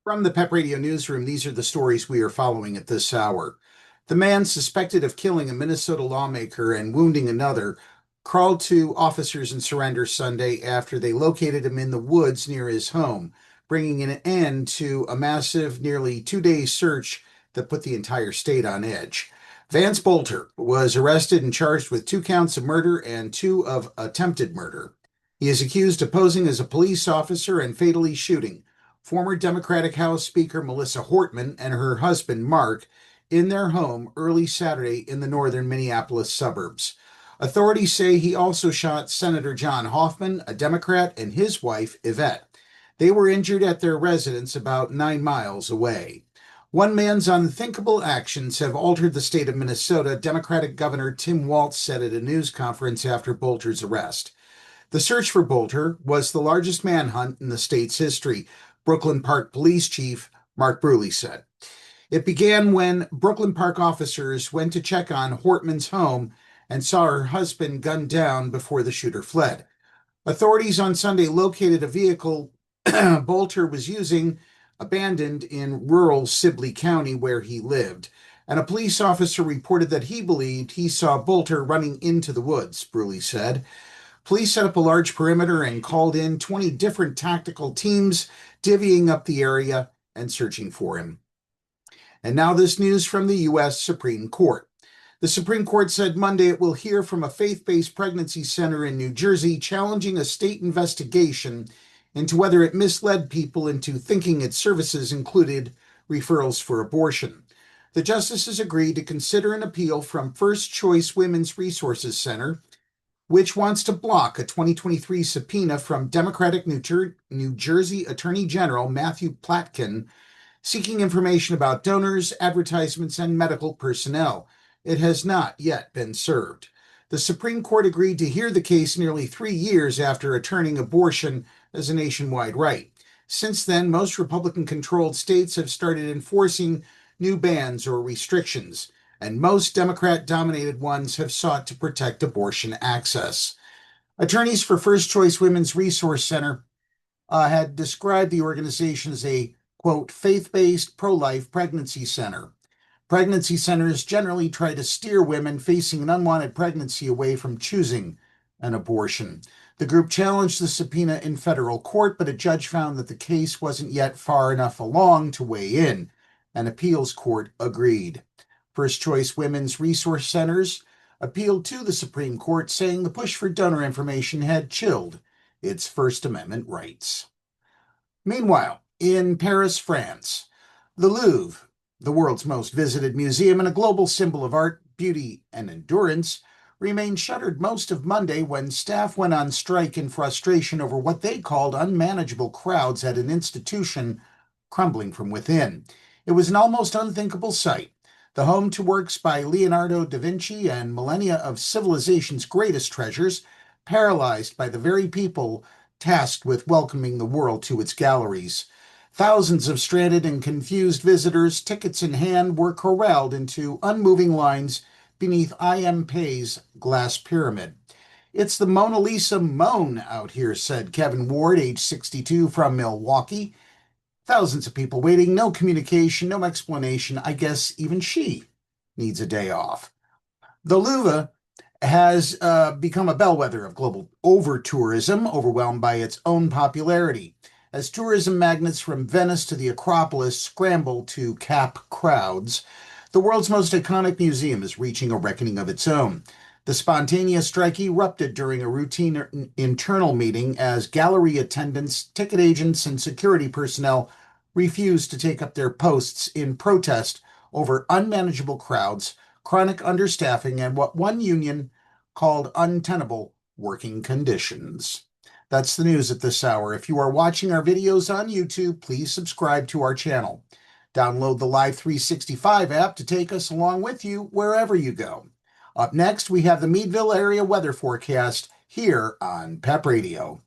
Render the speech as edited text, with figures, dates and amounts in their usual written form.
From the PEP Radio Newsroom, these are the stories we are following at this hour. The man suspected of killing a Minnesota lawmaker and wounding another crawled to officers in surrender Sunday after they located him in the woods near his home, bringing an end to a massive, nearly 2 day search that put the entire state on edge. Vance Bolter was arrested and charged with 2 counts of murder and 2 of attempted murder. He is accused of posing as a police officer and fatally shooting former Democratic House Speaker Melissa Hortman and her husband Mark in their home early Saturday in the northern Minneapolis suburbs. Authorities say he also shot Senator John Hoffman, a Democrat, and his wife Yvette. They were injured at their residence about 9 miles away. One man's unthinkable actions have altered the state of Minnesota, Democratic Governor Tim Walz said at a news conference after Bolter's arrest. The search for Bolter was the largest manhunt in the state's history, Brooklyn Park Police Chief Mark Bruley said. It began when Brooklyn Park officers went to check on Hortman's home and saw her husband gunned down before the shooter fled. Authorities on Sunday located a vehicle Bolter was using abandoned in rural Sibley County where he lived, and a police officer reported that he believed he saw Bolter running into the woods, Bruley said. Police set up a large perimeter and called in 20 different tactical teams, divvying up the area and searching for him. And now this news from the U.S. Supreme Court. The Supreme Court said Monday it will hear from a faith-based pregnancy center in New Jersey challenging a state investigation into whether it misled people into thinking its services included referrals for abortion. The justices agreed to consider an appeal from First Choice Women's Resources Center, which wants to block a 2023 subpoena from Democratic New Jersey Attorney General Matthew Platkin seeking information about donors, advertisements, and medical personnel. It has not yet been served. The Supreme Court agreed to hear the case nearly 3 years after turning abortion as a nationwide right. Since then, most Republican-controlled states have started enforcing new bans or restrictions, and most Democrat-dominated ones have sought to protect abortion access. Attorneys for First Choice Women's Resource Center had described the organization as a, quote, faith-based pro-life pregnancy center. Pregnancy centers generally try to steer women facing an unwanted pregnancy away from choosing an abortion. The group challenged the subpoena in federal court, but a judge found that the case wasn't yet far enough along to weigh in. An appeals court agreed. First Choice Women's Resource Centers appealed to the Supreme Court, saying the push for donor information had chilled its First Amendment rights. Meanwhile, in Paris, France, the Louvre, the world's most visited museum and a global symbol of art, beauty, and endurance, remained shuttered most of Monday when staff went on strike in frustration over what they called unmanageable crowds at an institution crumbling from within. It was an almost unthinkable sight. The home to works by Leonardo da Vinci and millennia of civilization's greatest treasures, paralyzed by the very people tasked with welcoming the world to its galleries. Thousands of stranded and confused visitors, tickets in hand, were corralled into unmoving lines beneath I.M. Pei's glass pyramid. It's the Mona Lisa moan out here, said Kevin Ward, age 62, from Milwaukee. Thousands of people waiting, no communication, no explanation. I guess even she needs a day off. The Louvre has become a bellwether of global over-tourism, overwhelmed by its own popularity. As tourism magnets from Venice to the Acropolis scramble to cap crowds, the world's most iconic museum is reaching a reckoning of its own. The spontaneous strike erupted during a routine internal meeting as gallery attendants, ticket agents, and security personnel refused to take up their posts in protest over unmanageable crowds, chronic understaffing, and what one union called untenable working conditions. That's the news at this hour. If you are watching our videos on YouTube, please subscribe to our channel. Download the Live 365 app to take us along with you wherever you go. Up next, we have the Meadville area weather forecast here on PEP Radio.